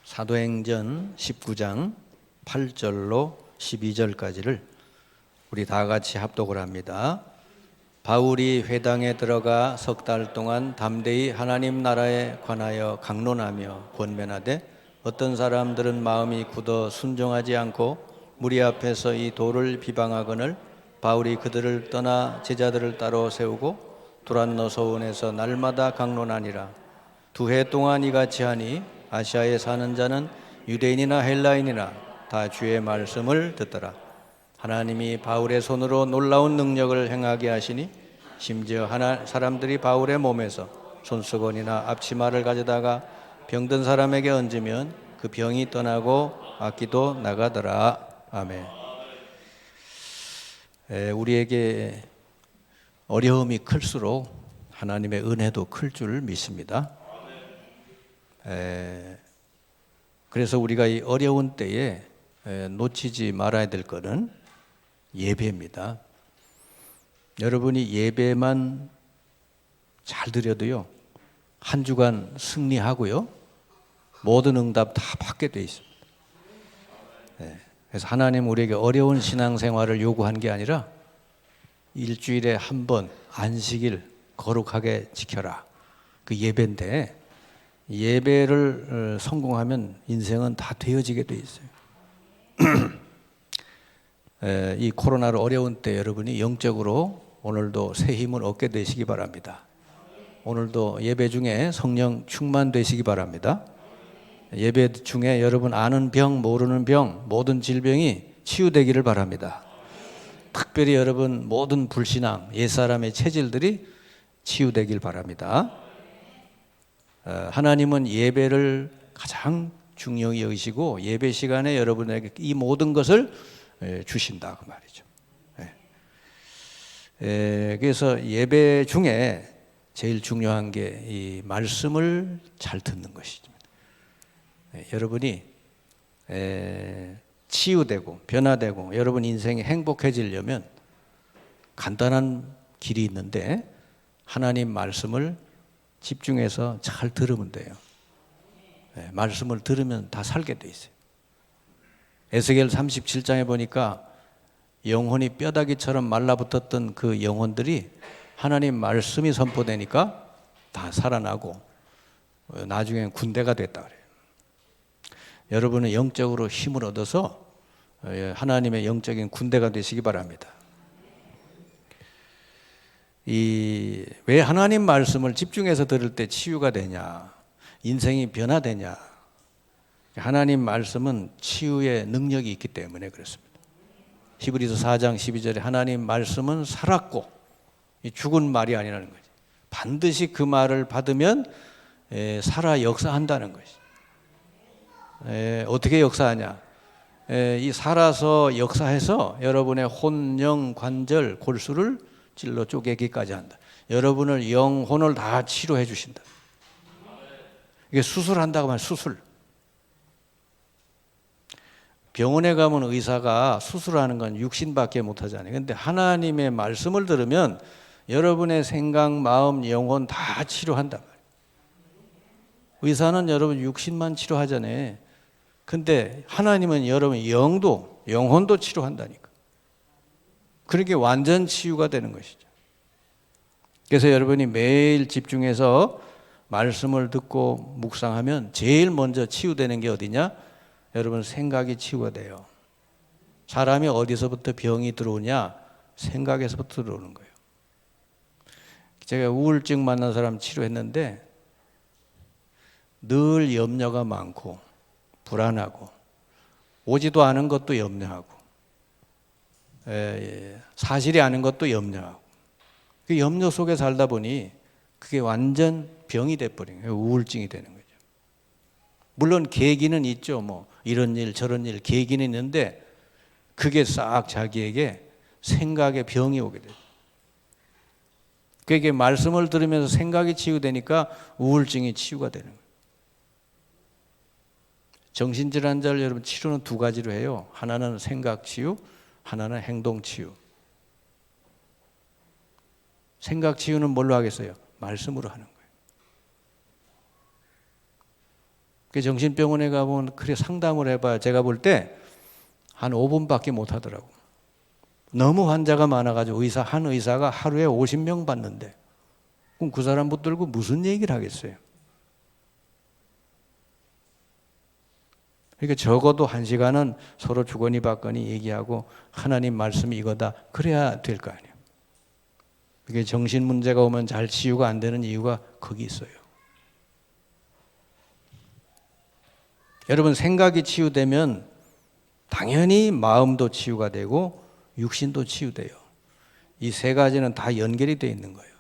사도행전 19장 8절로 12절까지를 우리 다 같이 합독을 합니다. 바울이 회당에 들어가 석 달 동안 담대히 하나님 나라에 관하여 강론하며 권면하되 어떤 사람들은 마음이 굳어 순종하지 않고 무리 앞에서 이 도를 비방하거늘 바울이 그들을 떠나 제자들을 따로 세우고 두란노 소원에서 날마다 강론하니라. 2해 동안 이같이 하니 아시아에 사는 자는 유대인이나 헬라인이나 다 주의 말씀을 듣더라. 하나님이 바울의 손으로 놀라운 능력을 행하게 하시니 심지어 사람들이 바울의 몸에서 손수건이나 앞치마를 가져다가 병든 사람에게 얹으면 그 병이 떠나고 악기도 나가더라. 아멘. 우리에게 어려움이 클수록 하나님의 은혜도 클 줄 믿습니다. 그래서 우리가 이 어려운 때에 놓치지 말아야 될 것은 예배입니다. 여러분이 예배만 잘 드려도요, 한 주간 승리하고요, 모든 응답 다 받게 돼 있습니다. 그래서 하나님 우리에게 어려운 신앙생활을 요구한 게 아니라 일주일에 한 번 안식일 거룩하게 지켜라, 그 예배인데, 예배를 성공하면 인생은 다 되어지게 돼 있어요. 이 코로나로 어려운 때 여러분이 영적으로 오늘도 새 힘을 얻게 되시기 바랍니다. 오늘도 예배 중에 성령 충만되시기 바랍니다. 예배 중에 여러분 아는 병, 모르는 병, 모든 질병이 치유되기를 바랍니다. 특별히 여러분 모든 불신앙, 옛사람의 체질들이 치유되길 바랍니다. 하나님은 예배를 가장 중요히 여기시고 예배 시간에 여러분에게 이 모든 것을 주신다, 그 말이죠. 그래서 예배 중에 제일 중요한 게 이 말씀을 잘 듣는 것이죠. 여러분이 치유되고 변화되고 여러분 인생이 행복해지려면 간단한 길이 있는데 하나님 말씀을 집중해서 잘 들으면 돼요. 말씀을 들으면 다 살게 돼 있어요. 에스겔 37장에 보니까 영혼이 뼈다귀처럼 말라붙었던 그 영혼들이 하나님 말씀이 선포되니까 다 살아나고 나중엔 군대가 됐다 그래요. 여러분은 영적으로 힘을 얻어서 하나님의 영적인 군대가 되시기 바랍니다. 왜 하나님 말씀을 집중해서 들을 때 치유가 되냐, 인생이 변화되냐? 하나님 말씀은 치유의 능력이 있기 때문에 그렇습니다. 히브리서 4장 12절에 하나님 말씀은 살았고 죽은 말이 아니라는 거죠. 반드시 그 말을 받으면 살아 역사한다는 것이죠. 어떻게 역사하냐? 이 살아서 역사해서 여러분의 혼, 영, 관절, 골수를 찔러 쪼개기까지 한다. 여러분을 영혼을 다 치료해 주신다. 이게 수술한다고 하면 수술. 병원에 가면 의사가 수술하는 건 육신밖에 못하잖아요. 그런데 하나님의 말씀을 들으면 여러분의 생각, 마음, 영혼 다 치료한단 말이에요. 의사는 여러분 육신만 치료하잖아요. 근데 하나님은 여러분 영도, 영혼도 치료한다니까. 그렇게 완전 치유가 되는 것이죠. 그래서 여러분이 매일 집중해서 말씀을 듣고 묵상하면 제일 먼저 치유되는 게 어디냐? 여러분 생각이 치유가 돼요. 사람이 어디서부터 병이 들어오냐? 생각에서부터 들어오는 거예요. 제가 우울증 만난 사람 치료했는데 늘 염려가 많고 불안하고 오지도 않은 것도 염려하고 사실이 아닌 것도 염려하고 그 염려 속에 살다 보니 그게 완전 병이 돼버린 거예요. 우울증이 되는 거죠. 물론 계기는 있죠. 뭐 이런 일 저런 일 계기는 있는데 그게 싹 자기에게 생각의 병이 오게 돼요. 그게 말씀을 들으면서 생각이 치유되니까 우울증이 치유가 되는 거예요. 정신질환자를 여러분 치료는 두 가지로 해요. 하나는 생각 치유, 하나는 행동 치유. 생각 치유는 뭘로 하겠어요? 말씀으로 하는 거예요. 그 정신병원에 가보면 그래 상담을 해봐야 제가 볼 때 한 5분밖에 못 하더라고. 너무 환자가 많아가지고 한 의사가 하루에 50명 받는데 그럼 그 사람 붙들고 무슨 얘기를 하겠어요? 그러니까 적어도 1시간은 서로 주거니 받거니 얘기하고 하나님 말씀이 이거다 그래야 될 거 아니에요. 이게 정신 문제가 오면 잘 치유가 안 되는 이유가 거기 있어요. 여러분 생각이 치유되면 당연히 마음도 치유가 되고 육신도 치유돼요. 이 세 가지는 다 연결이 되어 있는 거예요.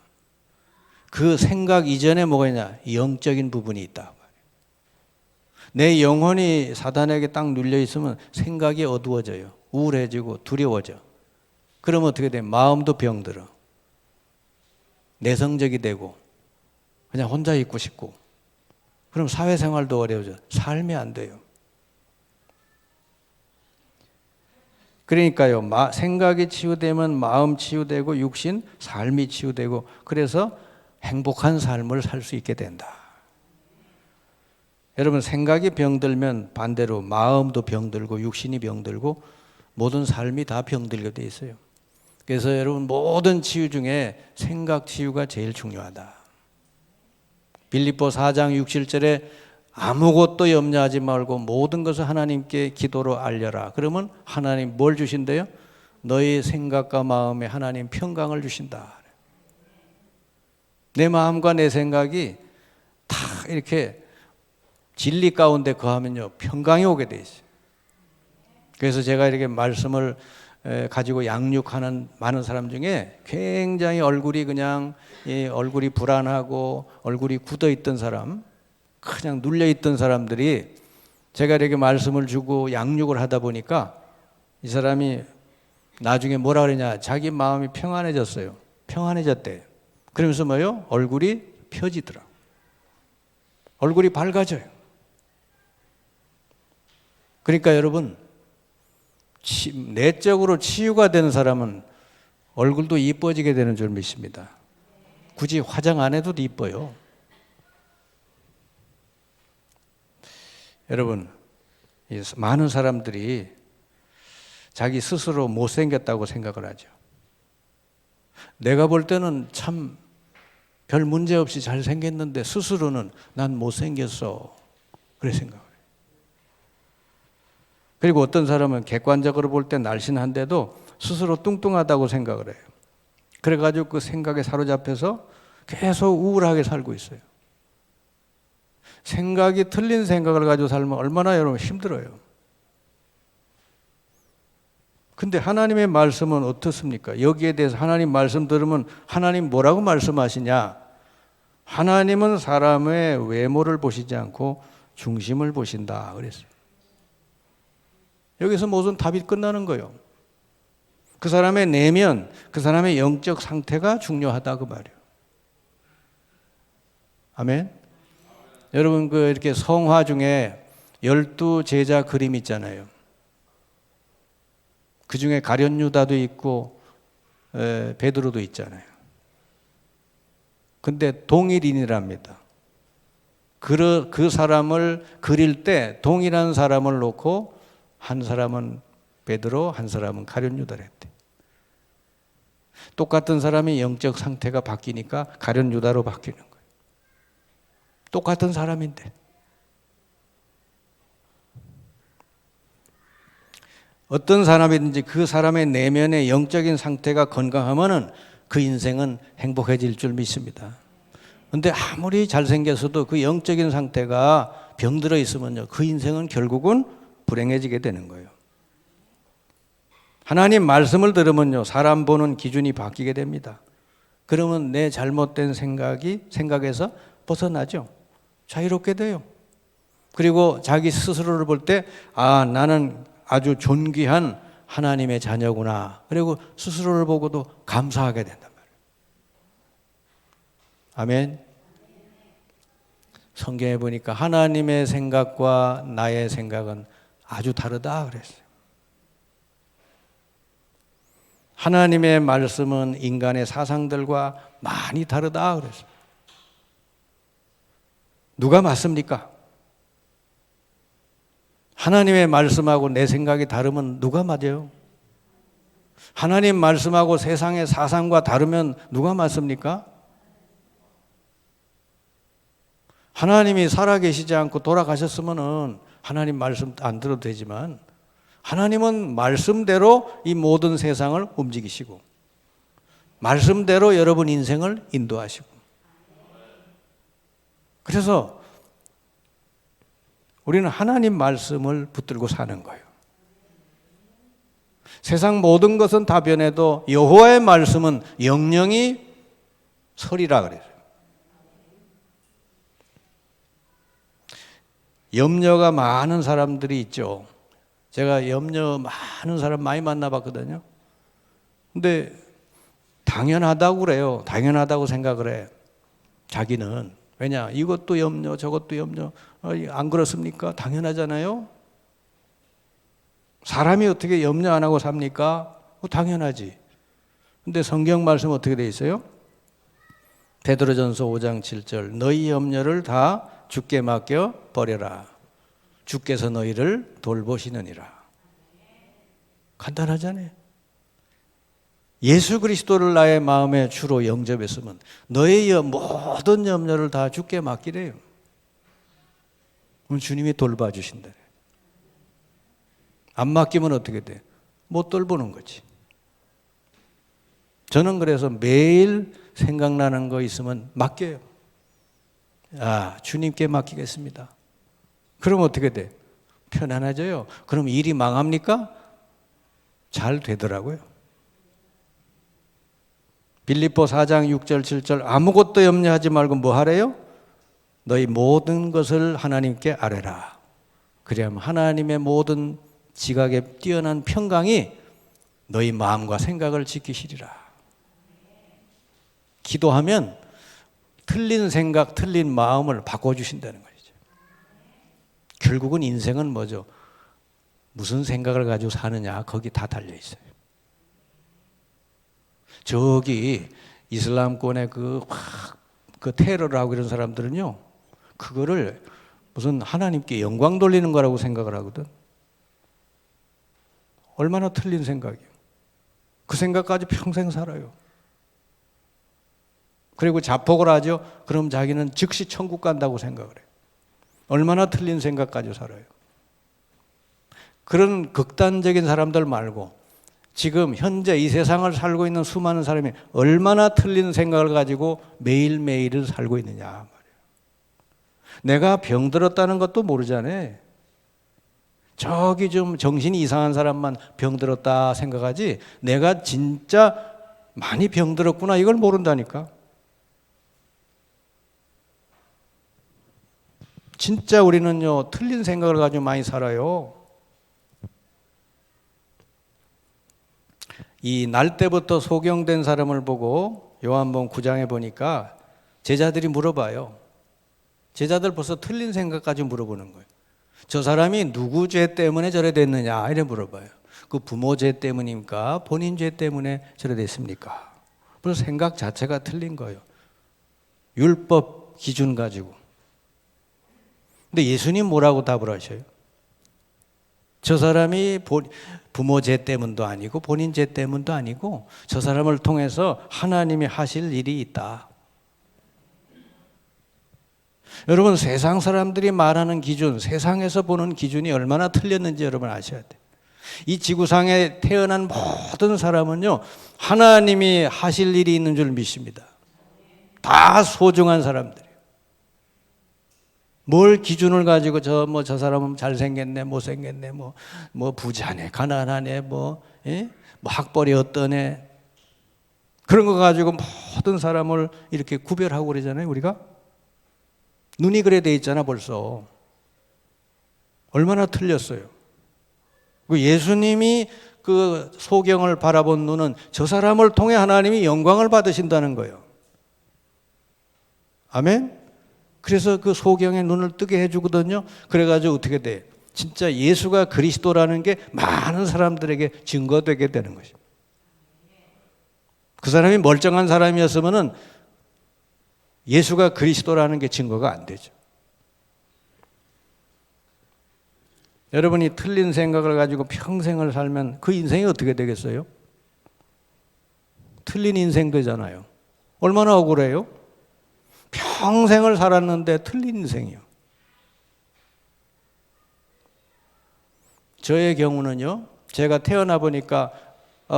그 생각 이전에 뭐가 있냐? 영적인 부분이 있다. 내 영혼이 사단에게 딱 눌려 있으면 생각이 어두워져요. 우울해지고 두려워져. 그러면 어떻게 돼? 마음도 병들어. 내성적이 되고 그냥 혼자 있고 싶고 그럼 사회생활도 어려워져. 삶이 안 돼요. 그러니까요, 생각이 치유되면 마음 치유되고 육신, 삶이 치유되고 그래서 행복한 삶을 살 수 있게 된다. 여러분 생각이 병들면 반대로 마음도 병들고 육신이 병들고 모든 삶이 다 병들게 돼 있어요. 그래서 여러분 모든 치유 중에 생각 치유가 제일 중요하다. 빌립보 4장 6, 7절에 아무것도 염려하지 말고 모든 것을 하나님께 기도로 알려라. 그러면 하나님 뭘 주신대요? 너희 생각과 마음에 하나님 평강을 주신다. 내 마음과 내 생각이 다 이렇게 진리 가운데 거하면요 평강이 오게 돼 있어요. 그래서 제가 이렇게 말씀을 가지고 양육하는 많은 사람 중에 굉장히 얼굴이 그냥 얼굴이 불안하고 얼굴이 굳어 있던 사람, 그냥 눌려 있던 사람들이 제가 이렇게 말씀을 주고 양육을 하다 보니까 이 사람이 나중에 뭐라 그러냐, 자기 마음이 평안해졌어요. 평안해졌대. 그러면서 뭐요? 얼굴이 펴지더라. 얼굴이 밝아져요. 그러니까 여러분 내적으로 치유가 되는 사람은 얼굴도 이뻐지게 되는 줄 믿습니다. 굳이 화장 안 해도 이뻐요. 여러분 많은 사람들이 자기 스스로 못생겼다고 생각을 하죠. 내가 볼 때는 참 별 문제 없이 잘생겼는데 스스로는 난 못생겼어 그래 생각해요. 그리고 어떤 사람은 객관적으로 볼 때 날씬한데도 스스로 뚱뚱하다고 생각을 해요. 그래가지고 그 생각에 사로잡혀서 계속 우울하게 살고 있어요. 생각이 틀린 생각을 가지고 살면 얼마나 여러분 힘들어요. 근데 하나님의 말씀은 어떻습니까? 여기에 대해서 하나님 말씀 들으면 하나님 뭐라고 말씀하시냐? 하나님은 사람의 외모를 보시지 않고 중심을 보신다 그랬어요. 여기서 모든 답이 끝나는 거예요. 그 사람의 내면, 그 사람의 영적 상태가 중요하다 그 말이에요. 아멘. 여러분 그 이렇게 성화 중에 12제자 그림 있잖아요. 그 중에 가룟 유다도 있고 베드로도 있잖아요. 근데 동일인이랍니다. 그 사람을 그릴 때 동일한 사람을 놓고 한 사람은 베드로, 한 사람은 가룟 유다를 했대. 똑같은 사람이 영적 상태가 바뀌니까 가룟 유다로 바뀌는 거예요. 똑같은 사람인데. 어떤 사람이든지 그 사람의 내면의 영적인 상태가 건강하면은 그 인생은 행복해질 줄 믿습니다. 그런데 아무리 잘생겼어도 그 영적인 상태가 병들어 있으면요, 그 인생은 결국은 불행해지게 되는 거예요. 하나님 말씀을 들으면요, 사람 보는 기준이 바뀌게 됩니다. 그러면 내 잘못된 생각에서 벗어나죠. 자유롭게 돼요. 그리고 자기 스스로를 볼 때, 아, 나는 아주 존귀한 하나님의 자녀구나. 그리고 스스로를 보고도 감사하게 된단 말이에요. 아멘. 성경에 보니까 하나님의 생각과 나의 생각은 아주 다르다 그랬어요. 하나님의 말씀은 인간의 사상들과 많이 다르다 그랬어요. 누가 맞습니까? 하나님의 말씀하고 내 생각이 다르면 누가 맞아요? 하나님 말씀하고 세상의 사상과 다르면 누가 맞습니까? 하나님이 살아계시지 않고 돌아가셨으면 하나님 말씀 안 들어도 되지만 하나님은 말씀대로 이 모든 세상을 움직이시고 말씀대로 여러분 인생을 인도하시고 그래서 우리는 하나님 말씀을 붙들고 사는 거예요. 세상 모든 것은 다 변해도 여호와의 말씀은 영영이 설이라 그래요. 염려가 많은 사람들이 있죠. 제가 염려 많은 사람 많이 만나봤거든요. 근데 당연하다고 그래요. 당연하다고 생각을 해. 자기는. 왜냐? 이것도 염려, 저것도 염려. 안 그렇습니까? 당연하잖아요. 사람이 어떻게 염려 안 하고 삽니까? 당연하지. 근데 성경 말씀 어떻게 돼 있어요? 베드로전서 5장 7절 너희 염려를 다 주께 맡겨 버려라. 주께서 너희를 돌보시느니라. 간단하잖아요. 예수 그리스도를 나의 마음에 주로 영접했으면 너의 모든 염려를 다 주께 맡기래요. 그럼 주님이 돌봐주신다. 안 맡기면 어떻게 돼? 못 돌보는 거지. 저는 그래서 매일 생각나는 거 있으면 맡겨요. 주님께 맡기겠습니다. 그럼 어떻게 돼? 편안해져요. 그럼 일이 망합니까? 잘 되더라고요. 빌립보 4장 6절 7절 아무것도 염려하지 말고 뭐 하래요? 너희 모든 것을 하나님께 아뢰라. 그래야만 하나님의 모든 지각에 뛰어난 평강이 너희 마음과 생각을 지키시리라. 기도하면 틀린 생각, 틀린 마음을 바꿔주신다는 거죠. 결국은 인생은 뭐죠? 무슨 생각을 가지고 사느냐, 거기 다 달려있어요. 저기 이슬람권의 그 테러를 하고 이런 사람들은요, 그거를 무슨 하나님께 영광 돌리는 거라고 생각을 하거든. 얼마나 틀린 생각이에요. 그 생각까지 평생 살아요. 그리고 자폭을 하죠. 그럼 자기는 즉시 천국 간다고 생각을 해요. 얼마나 틀린 생각 가지고 살아요. 그런 극단적인 사람들 말고 지금 현재 이 세상을 살고 있는 수많은 사람이 얼마나 틀린 생각을 가지고 매일매일을 살고 있느냐 말이에요. 내가 병들었다는 것도 모르잖아요. 저기 좀 정신이 이상한 사람만 병들었다 생각하지 내가 진짜 많이 병들었구나 이걸 모른다니까. 진짜 우리는요 틀린 생각을 가지고 많이 살아요. 이 날 때부터 소경된 사람을 보고 요한복음 9장에 보니까 제자들이 물어봐요. 제자들 벌써 틀린 생각까지 물어보는 거예요. 저 사람이 누구 죄 때문에 저래 됐느냐 이래 물어봐요. 그 부모 죄 때문입니까? 본인 죄 때문에 저래 됐습니까? 벌써 생각 자체가 틀린 거예요. 율법 기준 가지고. 근데 예수님 뭐라고 답을 하셔요? 저 사람이 부모 죄 때문도 아니고 본인 죄 때문도 아니고 저 사람을 통해서 하나님이 하실 일이 있다. 여러분 세상 사람들이 말하는 기준, 세상에서 보는 기준이 얼마나 틀렸는지 여러분 아셔야 돼요. 이 지구상에 태어난 모든 사람은요 하나님이 하실 일이 있는 줄 믿습니다. 다 소중한 사람들이에요. 뭘 기준을 가지고 저 사람은 잘생겼네, 못생겼네, 뭐 부자네, 가난하네, 뭐 학벌이 어떠네. 그런 거 가지고 모든 사람을 이렇게 구별하고 그러잖아요, 우리가. 눈이 그래 돼 있잖아, 벌써. 얼마나 틀렸어요. 예수님이 그 소경을 바라본 눈은 저 사람을 통해 하나님이 영광을 받으신다는 거예요. 아멘? 그래서 그 소경의 눈을 뜨게 해주거든요. 그래가지고 어떻게 돼? 진짜 예수가 그리스도라는 게 많은 사람들에게 증거되게 되는 것입니다. 그 사람이 멀쩡한 사람이었으면은 예수가 그리스도라는 게 증거가 안 되죠. 여러분이 틀린 생각을 가지고 평생을 살면 그 인생이 어떻게 되겠어요? 틀린 인생 되잖아요. 얼마나 억울해요? 평생을 살았는데 틀린 인생이요. 저의 경우는요, 제가 태어나 보니까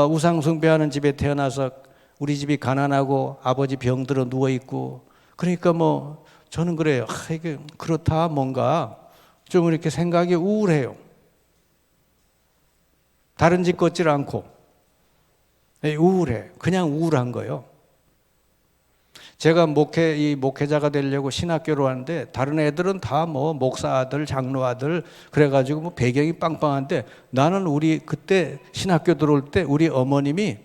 우상 숭배하는 집에 태어나서 우리 집이 가난하고 아버지 병들어 누워있고, 그러니까 뭐 저는 그래요. 이게 그렇다, 뭔가 좀 이렇게 생각이 우울해요. 다른 집 걷질 않고 우울해. 그냥 우울한 거예요. 제가 목회자가 되려고 신학교로 왔는데 다른 애들은 다 뭐 목사 아들, 장로 아들 그래가지고 뭐 배경이 빵빵한데, 나는 우리 그때 신학교 들어올 때 우리 어머님이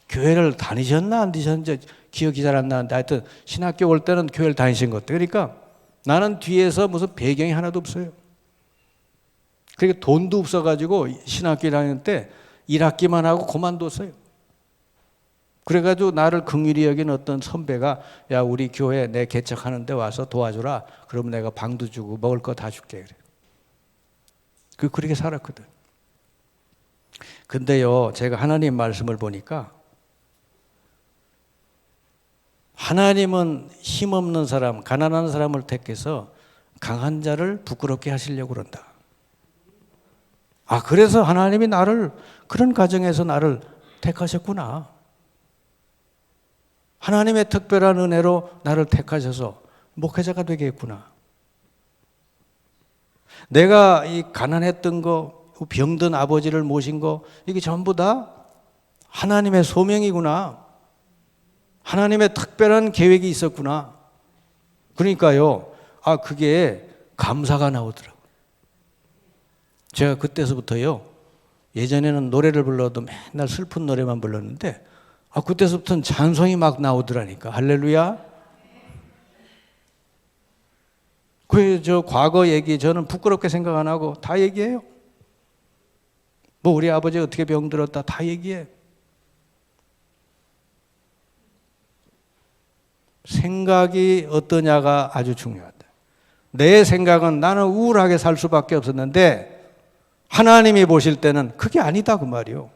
교회를 다니셨나 안 다니셨는지 기억이 잘 안 나는데, 하여튼 신학교 올 때는 교회를 다니신 것 같아요. 그러니까 나는 뒤에서 무슨 배경이 하나도 없어요. 그러니까 돈도 없어가지고 신학교 다닐 때 1학기만 하고 그만뒀어요. 그래가지고 나를 긍휼히 여긴 어떤 선배가, 야, 우리 교회 내 개척하는데 와서 도와주라. 그러면 내가 방도 주고 먹을 거 다 줄게. 그래. 그렇게 살았거든. 근데요, 제가 하나님 말씀을 보니까 하나님은 힘없는 사람, 가난한 사람을 택해서 강한 자를 부끄럽게 하시려고 그런다. 그래서 하나님이 나를, 그런 가정에서 나를 택하셨구나. 하나님의 특별한 은혜로 나를 택하셔서 목회자가 되게 했구나. 내가 이 가난했던 거, 병든 아버지를 모신 거, 이게 전부 다 하나님의 소명이구나. 하나님의 특별한 계획이 있었구나. 그러니까요, 그게 감사가 나오더라고요. 제가 그때서부터요, 예전에는 노래를 불러도 맨날 슬픈 노래만 불렀는데, 그때서부터는 찬송이 막 나오더라니까. 할렐루야. 저 과거 얘기 저는 부끄럽게 생각 안 하고 다 얘기해요. 뭐 우리 아버지 어떻게 병들었다 다 얘기해. 생각이 어떠냐가 아주 중요하다. 내 생각은 나는 우울하게 살 수밖에 없었는데 하나님이 보실 때는 그게 아니다 그 말이요.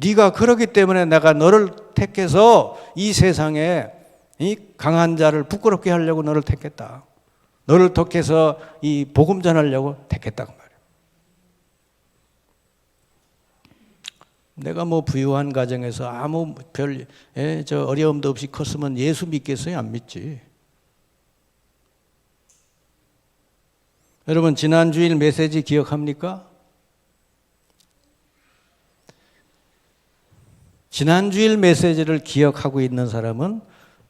네가 그러기 때문에 내가 너를 택해서 이 세상에 이 강한 자를 부끄럽게 하려고 너를 택했다. 너를 택해서 이 복음 전하려고 택했다 그 말이에요. 내가 뭐 부유한 가정에서 아무 별 어려움도 없이 컸으면 예수 믿겠어요? 안 믿지. 여러분 지난 주일 메시지 기억합니까? 지난주일 메시지를 기억하고 있는 사람은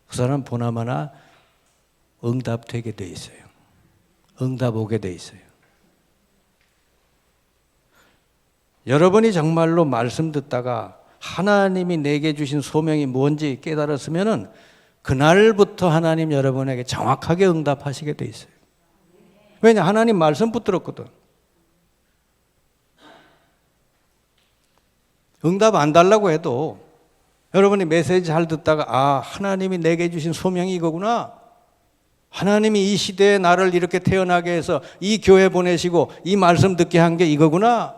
그 사람 보나마나 응답되게 돼 있어요. 응답 오게 돼 있어요. 여러분이 정말로 말씀 듣다가 하나님이 내게 주신 소명이 뭔지 깨달았으면은 그날부터 하나님 여러분에게 정확하게 응답하시게 돼 있어요. 왜냐? 하나님 말씀 붙들었거든. 응답 안 달라고 해도 여러분이 메시지 잘 듣다가 하나님이 내게 주신 소명이 이거구나. 하나님이 이 시대에 나를 이렇게 태어나게 해서 이 교회 보내시고 이 말씀 듣게 한 게 이거구나.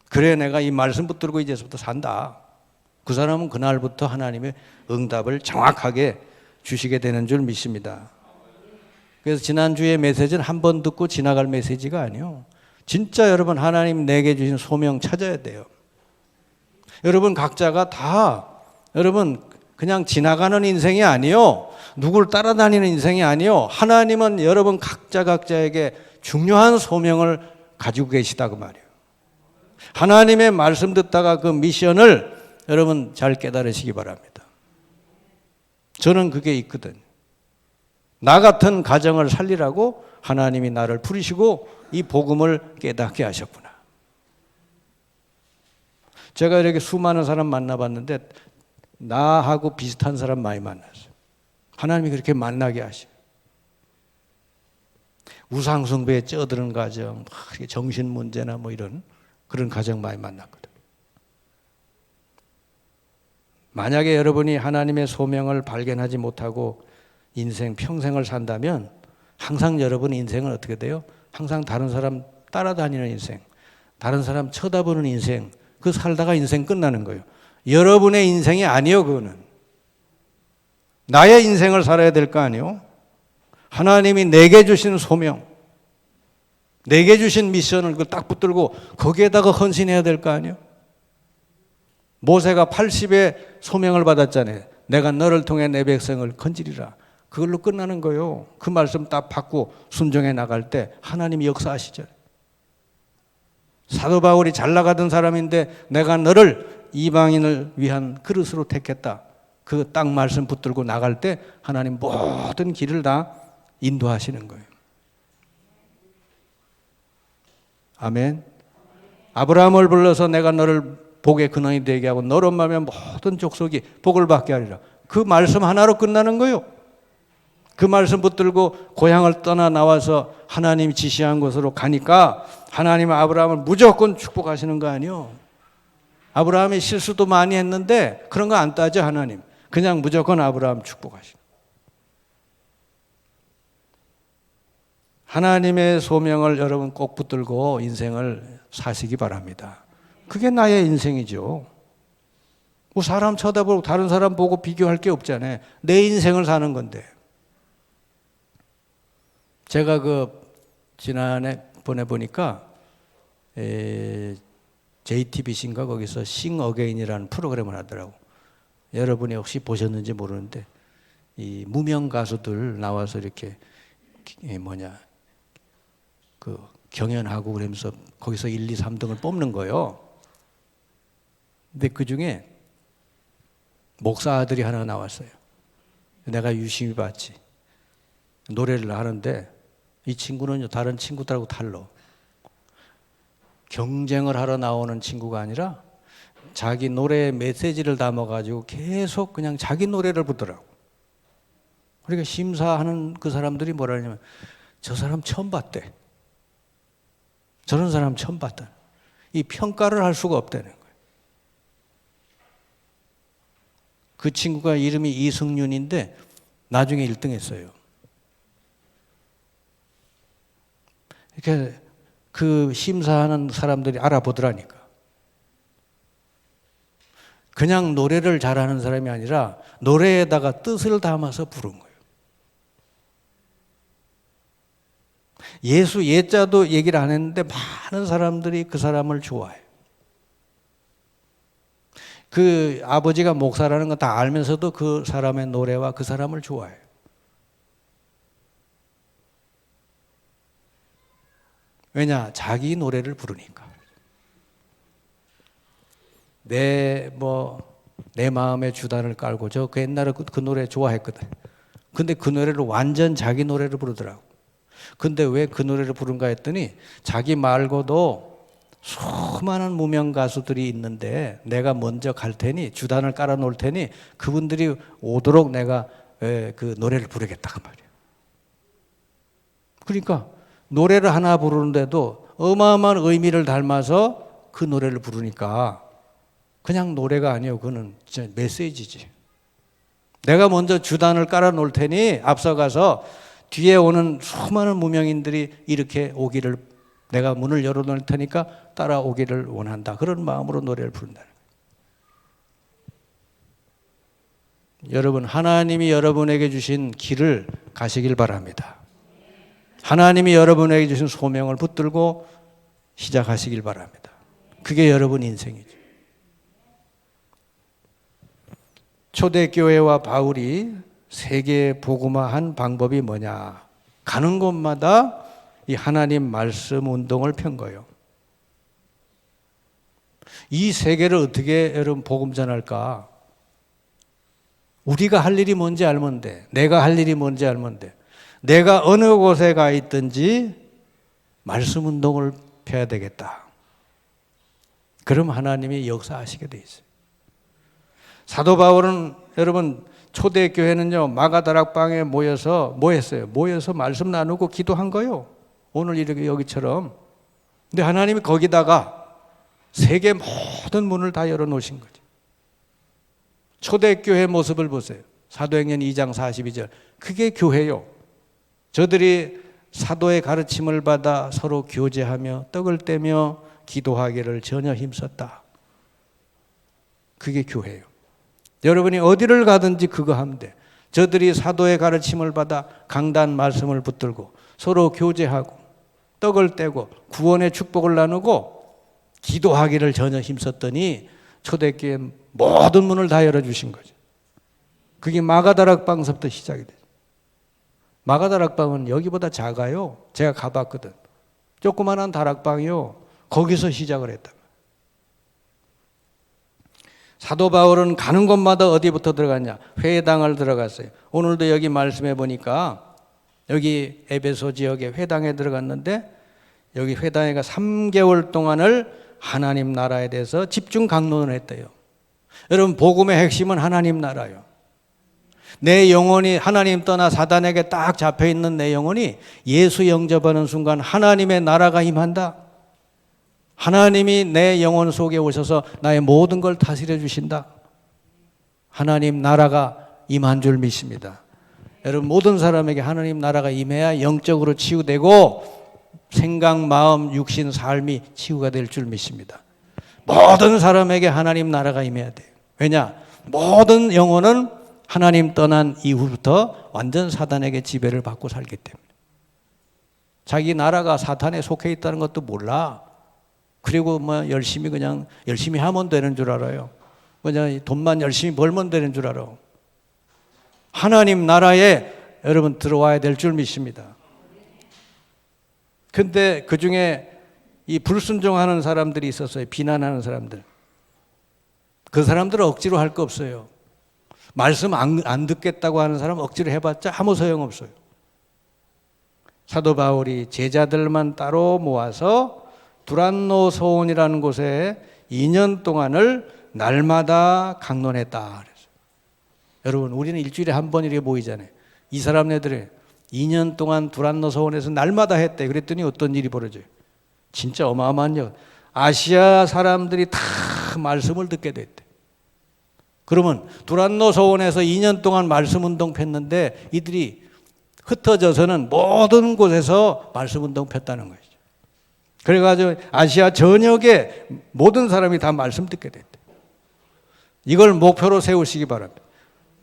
그래 내가 이 말씀 붙들고 이제부터 산다. 그 사람은 그날부터 하나님의 응답을 정확하게 주시게 되는 줄 믿습니다. 그래서 지난주에 메시지는 한 번 듣고 지나갈 메시지가 아니에요. 진짜 여러분 하나님 내게 주신 소명 찾아야 돼요. 여러분 각자가 다 여러분 그냥 지나가는 인생이 아니요. 누굴 따라다니는 인생이 아니요. 하나님은 여러분 각자에게 중요한 소명을 가지고 계시다 그 말이에요. 하나님의 말씀 듣다가 그 미션을 여러분 잘 깨달으시기 바랍니다. 저는 그게 있거든요. 나 같은 가정을 살리라고 하나님이 나를 부르시고 이 복음을 깨닫게 하셨구나. 제가 이렇게 수많은 사람 만나봤는데 나하고 비슷한 사람 많이 만났어요. 하나님이 그렇게 만나게 하셔요. 우상숭배에 쩌드는 가정, 정신 문제나 뭐 이런 그런 가정 많이 만났거든. 만약에 여러분이 하나님의 소명을 발견하지 못하고 인생 평생을 산다면 항상 여러분 인생은 어떻게 돼요? 항상 다른 사람 따라다니는 인생, 다른 사람 쳐다보는 인생, 그 살다가 인생 끝나는 거예요. 여러분의 인생이 아니요, 그거는. 나의 인생을 살아야 될 거 아니에요? 하나님이 내게 주신 소명, 내게 주신 미션을 딱 붙들고 거기에다가 헌신해야 될 거 아니에요? 모세가 80의 소명을 받았잖아요. 내가 너를 통해 내 백성을 건지리라. 그걸로 끝나는 거예요. 그 말씀 딱 받고 순종해 나갈 때 하나님이 역사하시죠. 사도 바울이 잘 나가던 사람인데 내가 너를 이방인을 위한 그릇으로 택했다. 그 딱 말씀 붙들고 나갈 때 하나님 모든 길을 다 인도하시는 거예요. 아멘. 아브라함을 불러서 내가 너를 복의 근원이 되게 하고 너로 말하면 모든 족속이 복을 받게 하리라. 그 말씀 하나로 끝나는 거예요. 그 말씀 붙들고 고향을 떠나 나와서 하나님이 지시한 곳으로 가니까 하나님은 아브라함을 무조건 축복하시는 거 아니에요. 아브라함이 실수도 많이 했는데 그런 거 안 따져 하나님. 그냥 무조건 아브라함 축복하시는. 하나님의 소명을 여러분 꼭 붙들고 인생을 사시기 바랍니다. 그게 나의 인생이죠. 뭐 사람 쳐다보고 다른 사람 보고 비교할 게 없잖아요. 내 인생을 사는 건데. 제가 지난해 보내보니까 JTBC인가 거기서 싱 어게인이라는 프로그램을 하더라고. 여러분이 혹시 보셨는지 모르는데 이 무명 가수들 나와서 이렇게 경연하고 그러면서 거기서 1, 2, 3등을 뽑는 거예요. 근데 그 중에 목사 아들이 하나 나왔어요. 내가 유심히 봤지. 노래를 하는데 이 친구는 다른 친구들하고 달라. 경쟁을 하러 나오는 친구가 아니라 자기 노래에 메시지를 담아가지고 계속 그냥 자기 노래를 부르더라고. 그러니까 심사하는 그 사람들이 뭐라 하냐면 저 사람 처음 봤대. 저런 사람 처음 봤다. 이 평가를 할 수가 없다는 거예요. 그 친구가 이름이 이승윤인데 나중에 1등 했어요. 이렇게 그 심사하는 사람들이 알아보더라니까. 그냥 노래를 잘하는 사람이 아니라 노래에다가 뜻을 담아서 부른 거예요. 예수 예자도 얘기를 안 했는데 많은 사람들이 그 사람을 좋아해요. 그 아버지가 목사라는 거 다 알면서도 그 사람의 노래와 그 사람을 좋아해요. 왜냐? 자기 노래를 부르니까. 내 마음의 주단을 깔고 그 옛날에 그 노래 좋아했거든. 근데 그 노래를 완전 자기 노래를 부르더라고. 근데 왜 그 노래를 부른가 했더니 자기 말고도 수많은 무명 가수들이 있는데 내가 먼저 갈 테니 주단을 깔아 놓을 테니 그분들이 오도록 내가 그 노래를 부르겠다 그 말이에요. 그러니까 노래를 하나 부르는데도 어마어마한 의미를 담아서 그 노래를 부르니까 그냥 노래가 아니에요. 그거는 진짜 메시지지. 내가 먼저 주단을 깔아 놓을 테니 앞서가서 뒤에 오는 수많은 무명인들이 이렇게 오기를 내가 문을 열어놓을 테니까 따라오기를 원한다. 그런 마음으로 노래를 부른다는 거예요. 여러분, 하나님이 여러분에게 주신 길을 가시길 바랍니다. 하나님이 여러분에게 주신 소명을 붙들고 시작하시길 바랍니다. 그게 여러분 인생이죠. 초대교회와 바울이 세계 복음화한 방법이 뭐냐? 가는 곳마다 이 하나님 말씀 운동을 편 거예요. 이 세계를 어떻게 여러분 복음 전할까? 우리가 할 일이 뭔지 알면 돼. 내가 할 일이 뭔지 알면 돼. 내가 어느 곳에 가 있든지 말씀 운동을 펴야 되겠다. 그럼 하나님이 역사하시게 돼 있어요. 사도 바울은 여러분 초대교회는요 마가다락방에 모여서 뭐 했어요? 모여서 말씀 나누고 기도한 거예요. 오늘 이렇게 여기처럼. 근데 하나님이 거기다가 세계 모든 문을 다 열어놓으신 거죠. 초대교회 모습을 보세요. 사도행전 2장 42절. 그게 교회요. 저들이 사도의 가르침을 받아 서로 교제하며 떡을 떼며 기도하기를 전혀 힘썼다. 그게 교회예요. 여러분이 어디를 가든지 그거 하면 돼. 저들이 사도의 가르침을 받아 강단 말씀을 붙들고 서로 교제하고 떡을 떼고 구원의 축복을 나누고 기도하기를 전혀 힘썼더니 초대교회 모든 문을 다 열어주신 거죠. 그게 마가다락방서부터 시작이 돼요. 마가다락방은 여기보다 작아요. 제가 가봤거든. 조그만한 다락방이요. 거기서 시작을 했다. 사도 바울은 가는 곳마다 어디부터 들어갔냐? 회당을 들어갔어요. 오늘도 여기 말씀해 보니까 여기 에베소 지역에 회당에 들어갔는데 여기 회당에 가 3개월 동안을 하나님 나라에 대해서 집중 강론을 했대요. 여러분 복음의 핵심은 하나님 나라예요. 내 영혼이 하나님 떠나 사단에게 딱 잡혀있는 내 영혼이 예수 영접하는 순간 하나님의 나라가 임한다. 하나님이 내 영혼 속에 오셔서 나의 모든 걸 다스려 주신다. 하나님 나라가 임한 줄 믿습니다. 여러분 모든 사람에게 하나님 나라가 임해야 영적으로 치유되고 생각, 마음, 육신, 삶이 치유가 될 줄 믿습니다. 모든 사람에게 하나님 나라가 임해야 돼요. 왜냐? 모든 영혼은 하나님 떠난 이후부터 완전 사단에게 지배를 받고 살기 때문에 자기 나라가 사탄에 속해 있다는 것도 몰라. 그리고 열심히 하면 되는 줄 알아요. 그냥 돈만 열심히 벌면 되는 줄 알아. 하나님 나라에 여러분 들어와야 될 줄 믿습니다. 근데 그 중에 이 불순종하는 사람들이 있었어요. 비난하는 사람들. 그 사람들은 억지로 할 거 없어요. 말씀 안 듣겠다고 하는 사람 억지로 해봤자 아무 소용없어요. 사도 바울이 제자들만 따로 모아서 두란노 소원이라는 곳에 2년 동안을 날마다 강론했다 그랬어요. 여러분 우리는 일주일에 한 번 이렇게 모이잖아요. 이 사람네들이 2년 동안 두란노 소원에서 날마다 했대. 그랬더니 어떤 일이 벌어져요? 진짜 어마어마한 일. 아시아 사람들이 다 말씀을 듣게 됐대. 그러면 두란노 소원에서 2년 동안 말씀 운동 폈는데 이들이 흩어져서는 모든 곳에서 말씀 운동 폈다는 것이죠. 그래가지고 아시아 전역에 모든 사람이 다 말씀 듣게 됐대. 이걸 목표로 세우시기 바랍니다.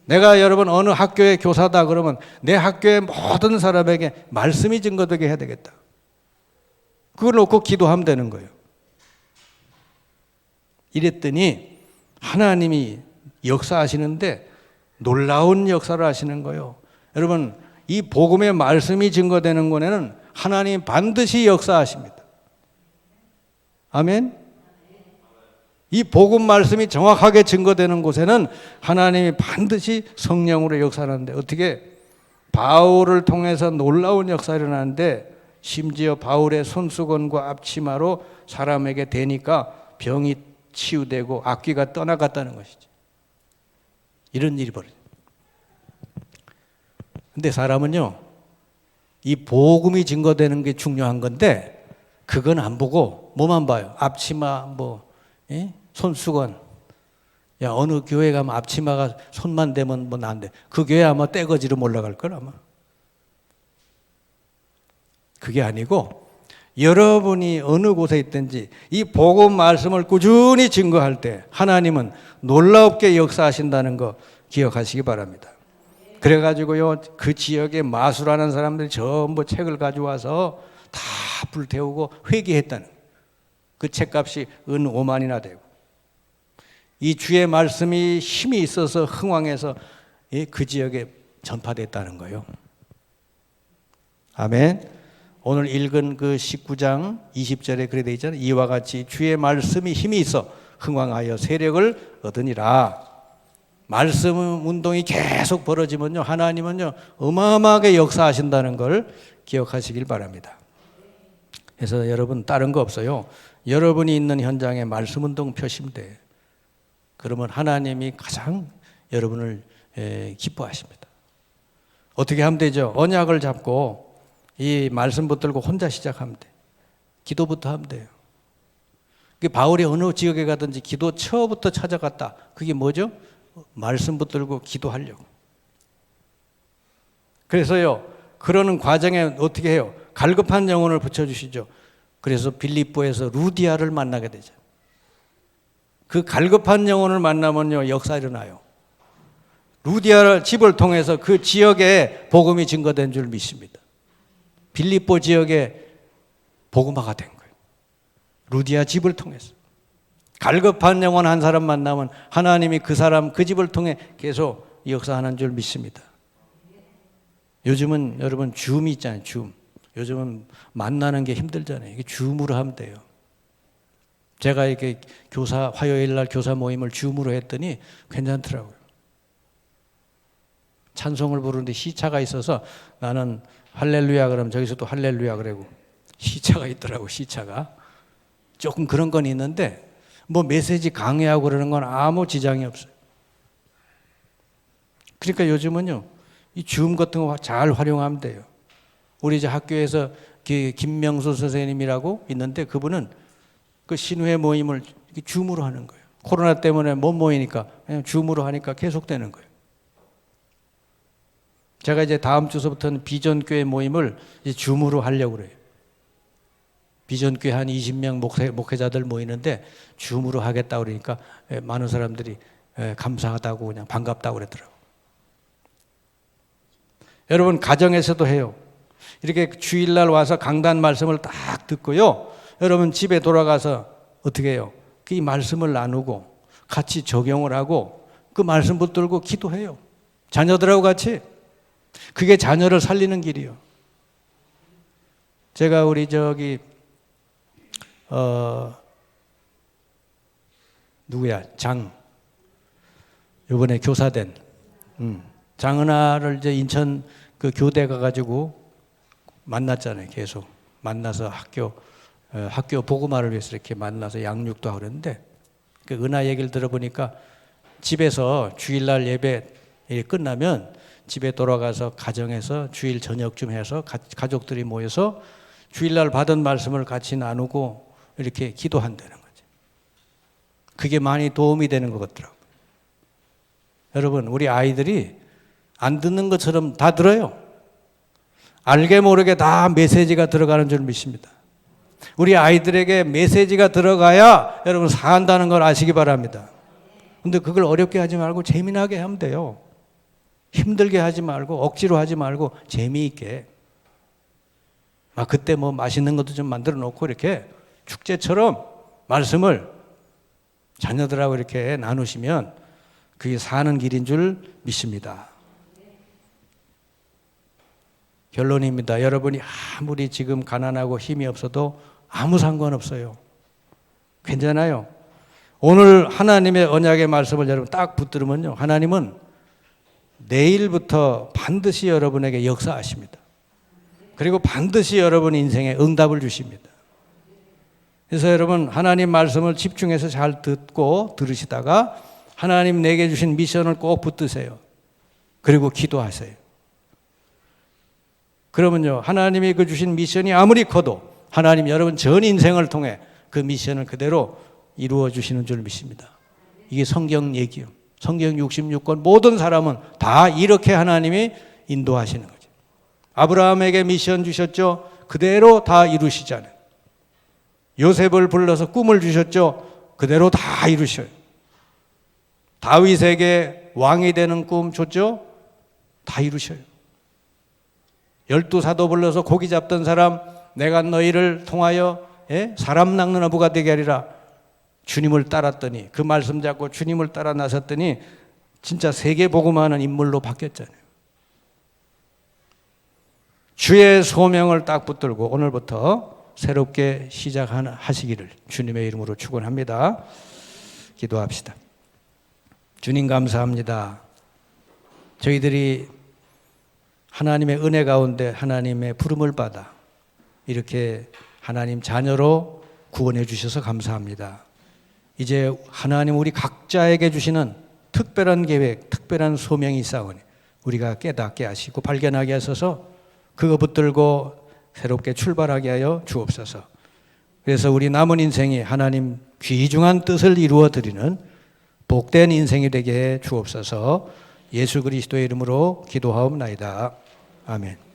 내가 여러분 어느 학교의 교사다 그러면 내 학교의 모든 사람에게 말씀이 증거되게 해야 되겠다. 그걸 놓고 기도하면 되는 거예요. 이랬더니 하나님이 역사하시는데 놀라운 역사를 하시는 거예요. 여러분 이 복음의 말씀이 증거되는 곳에는 하나님 반드시 역사하십니다. 아멘. 이 복음 말씀이 정확하게 증거되는 곳에는 하나님이 반드시 성령으로 역사하는데 어떻게 바울을 통해서 놀라운 역사가 일어나는데 심지어 바울의 손수건과 앞치마로 사람에게 대니까 병이 치유되고 악귀가 떠나갔다는 것이죠. 이런 일이 벌어져요. 근데 사람은요 이 복음이 증거되는 게 중요한 건데 그건 안 보고 뭐만 봐요. 앞치마 손수건. 야 어느 교회 가면 앞치마가 손만 대면 안 돼. 그 교회 아마 떼거지로 몰라갈 걸 아마. 그게 아니고 여러분이 어느 곳에 있든지 이 복음 말씀을 꾸준히 증거할 때 하나님은 놀랍게 역사하신다는 거 기억하시기 바랍니다. 그래가지고요 그 지역에 마술하는 사람들이 전부 책을 가져와서 다 불태우고 회개했다는 그 책값이 은 5만이나 되고 이 주의 말씀이 힘이 있어서 흥왕해서 그 지역에 전파됐다는 거예요. 아멘. 오늘 읽은 그 19장 20절에 그래 되어 있잖아요. 이와 같이 주의 말씀이 힘이 있어 흥왕하여 세력을 얻으니라. 말씀 운동이 계속 벌어지면요 하나님은요 어마어마하게 역사하신다는 걸 기억하시길 바랍니다. 그래서 여러분 다른 거 없어요. 여러분이 있는 현장에 말씀 운동 펴시면 돼요. 그러면 하나님이 가장 여러분을 기뻐하십니다. 어떻게 하면 되죠? 언약을 잡고 이 말씀 붙들고 혼자 시작하면 돼. 기도부터 하면 돼요. 바울이 어느 지역에 가든지 기도처부터 찾아갔다. 그게 뭐죠? 말씀 붙들고 기도하려고. 그래서요 그러는 과정에 어떻게 해요? 갈급한 영혼을 붙여주시죠. 그래서 빌립보에서 루디아를 만나게 되죠. 그 갈급한 영혼을 만나면요, 역사 일어나요. 루디아 집을 통해서 그 지역에 복음이 증거된 줄 믿습니다. 빌립보 지역에 복음화가 된 거예요. 루디아 집을 통해서. 갈급한 영혼 한 사람 만나면 하나님이 그 사람, 그 집을 통해 계속 역사하는 줄 믿습니다. 요즘은 여러분 줌이 있잖아요. 줌. 요즘은 만나는 게 힘들잖아요. 이게 줌으로 하면 돼요. 제가 이렇게 화요일 날 교사 모임을 줌으로 했더니 괜찮더라고요. 찬송을 부르는데 시차가 있어서 나는 할렐루야 그러면 저기서도 할렐루야 그러고 시차가 있더라고. 시차가 조금 그런 건 있는데 뭐 메시지 강의하고 그러는 건 아무 지장이 없어요. 그러니까 요즘은요 이 줌 같은 거 잘 활용하면 돼요. 우리 이제 학교에서 김명수 선생님이라고 있는데 그분은 그 신회 모임을 줌으로 하는 거예요. 코로나 때문에 못 모이니까 그냥 줌으로 하니까 계속되는 거예요. 제가 이제 다음 주서부터는 비전교회 모임을 이제 줌으로 하려고 그래요. 비전교회 한 20명 목회자들 모이는데 줌으로 하겠다고 그러니까 많은 사람들이 감사하다고 그냥 반갑다고 그러더라고요. 여러분 가정에서도 해요. 이렇게 주일날 와서 강단 말씀을 딱 듣고요. 여러분 집에 돌아가서 어떻게 해요? 이 말씀을 나누고 같이 적용을 하고 그 말씀 붙들고 기도해요. 자녀들하고 같이. 그게 자녀를 살리는 길이요. 제가 우리 누구야? 요번에 교사된 장은아를 이제 인천 그 교대 가가지고 만났잖아요. 계속 만나서 학교 복음화를 위해서 이렇게 만나서 양육도 하고 그러는데 그 은하 얘기를 들어보니까 집에서 주일날 예배 끝나면 집에 돌아가서 가정에서 주일 저녁쯤 해서 가족들이 모여서 주일날 받은 말씀을 같이 나누고 이렇게 기도한다는 거죠. 그게 많이 도움이 되는 것 같더라고요. 여러분 우리 아이들이 안 듣는 것처럼 다 들어요. 알게 모르게 다 메시지가 들어가는 줄 믿습니다. 우리 아이들에게 메시지가 들어가야 여러분 산다는 걸 아시기 바랍니다. 근데 그걸 어렵게 하지 말고 재미나게 하면 돼요. 힘들게 하지 말고 억지로 하지 말고 재미있게. 그때 뭐 맛있는 것도 좀 만들어 놓고 이렇게 축제처럼 말씀을 자녀들하고 이렇게 나누시면 그게 사는 길인 줄 믿습니다. 결론입니다. 여러분이 아무리 지금 가난하고 힘이 없어도 아무 상관없어요. 괜찮아요. 오늘 하나님의 언약의 말씀을 여러분 딱 붙들으면요. 하나님은 내일부터 반드시 여러분에게 역사하십니다. 그리고 반드시 여러분 인생에 응답을 주십니다. 그래서 여러분 하나님 말씀을 집중해서 잘 듣고 들으시다가 하나님 내게 주신 미션을 꼭 붙드세요. 그리고 기도하세요. 그러면요 하나님이 그 주신 미션이 아무리 커도 하나님 여러분 전 인생을 통해 그 미션을 그대로 이루어 주시는 줄 믿습니다. 이게 성경 얘기요. 성경 66권 모든 사람은 다 이렇게 하나님이 인도하시는 거죠. 아브라함에게 미션 주셨죠. 그대로 다 이루시잖아요. 요셉을 불러서 꿈을 주셨죠. 그대로 다 이루셔요. 다윗에게 왕이 되는 꿈 줬죠. 다 이루셔요. 12사도 불러서 고기 잡던 사람 내가 너희를 통하여 사람 낚는 어부가 되게 하리라. 주님을 따랐더니 그 말씀 잡고 주님을 따라 나섰더니 진짜 세계 복음하는 인물로 바뀌었잖아요. 주의 소명을 딱 붙들고 오늘부터 새롭게 시작하시기를 주님의 이름으로 축원합니다. 기도합시다. 주님 감사합니다. 저희들이 하나님의 은혜 가운데 하나님의 부름을 받아 이렇게 하나님 자녀로 구원해 주셔서 감사합니다. 이제 하나님 우리 각자에게 주시는 특별한 계획, 특별한 소명이 있사오니 우리가 깨닫게 하시고 발견하게 하셔서 그거 붙들고 새롭게 출발하게 하여 주옵소서. 그래서 우리 남은 인생이 하나님 귀중한 뜻을 이루어 드리는 복된 인생이 되게 해 주옵소서. 예수 그리스도의 이름으로 기도하옵나이다. 아멘.